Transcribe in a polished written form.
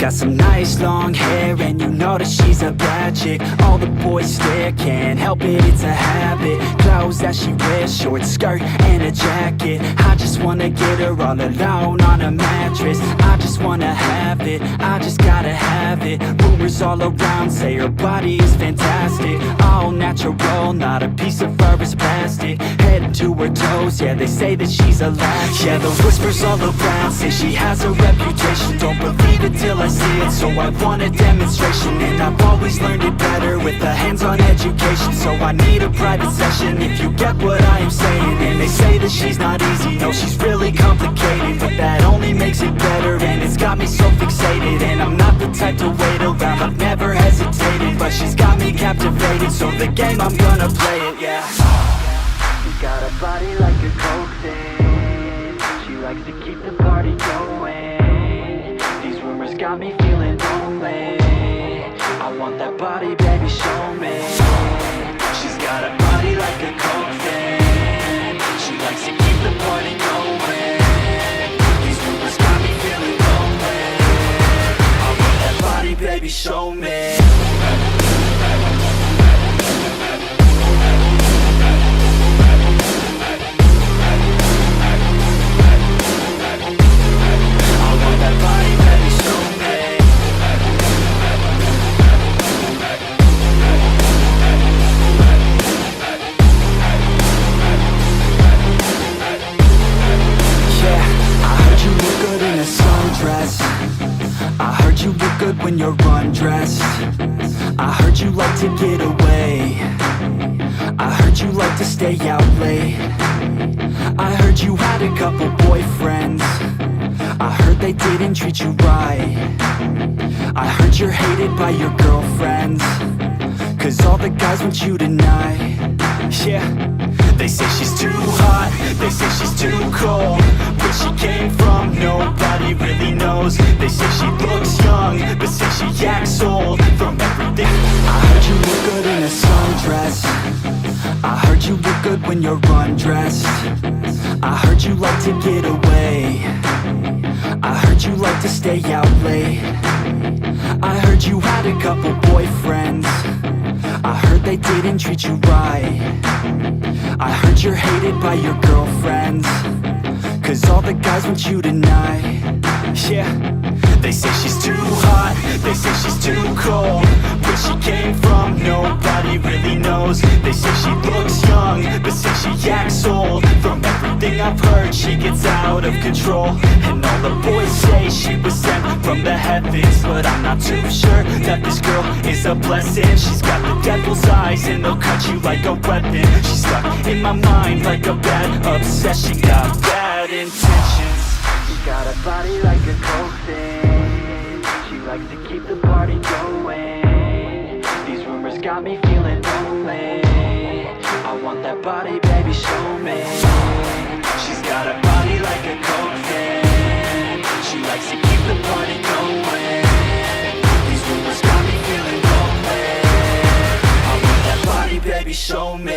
got some nice long hair, and you know that she's a bad chick. All the boys stare, can't help it, it's a habit. Clothes that she wears, short skirt and a jacket. I just wanna get her all alone on a mattress. I just wanna have it, I just gotta have it. Rumors all around say her body is fantastic. All natural, not a piece of fur is plastic. Head to her toes, yeah, they say that she's a latch. Yeah, the whispers all around say she has a reputation. Don't believe it till I see it, so I want a demonstration. And I've always learned it better with a hands-on education. So I need a private session, if you get what I am saying. And they say that she's not easy, no, she's really complicated. But that only makes it better, and it's got me so fixated. And I'm not the type to wait around, I've never hesitated. But she's got me captivated, so the game, I'm gonna play it, yeah. She's got a body like a coke thing. She likes to keep the party going. These rumors got me feeling lonely. I want that body, baby, show me. She's got a body like a coke thing. She likes to keep the party going. These rumors got me feeling lonely. I want that body, baby, show me. I heard you look good when you're undressed. I heard you like to get away. I heard you like to stay out late. I heard you had a couple boyfriends. I heard they didn't treat you right. I heard you're hated by your girlfriends, 'cause all the guys want you tonight. Yeah, they say she's too hot, they say she's too cold. Where she came from, nobody really knows. They say she looks young, but say she acts old. From everything, I heard you look good in a sundress. I heard you look good when you're undressed. I heard you like to get away. I heard you like to stay out late. I heard you had a couple boyfriends. I heard they didn't treat you right. I heard you're hated by your girlfriends, 'cause all the guys want you tonight. Yeah, they say she's too hot, they say she's too cold. Where she came from, nobody really knows. They say she looks young, but say she acts old. From everything I've heard, she gets out of control. And all the boys say she was sent from the heavens, but I'm not too sure that this girl is a blessing. She's got the devil's eyes and they'll cut you like a weapon. She's stuck in my mind like a bad obsession. Got bad intentions. She's got a body like a coke thing. She likes to keep the party going. These rumors got me feeling lonely. I want that body, baby, show me. She's got a body like a coke thing. She likes to keep the party going. These rumors got me feeling lonely. I want that body, baby, show me.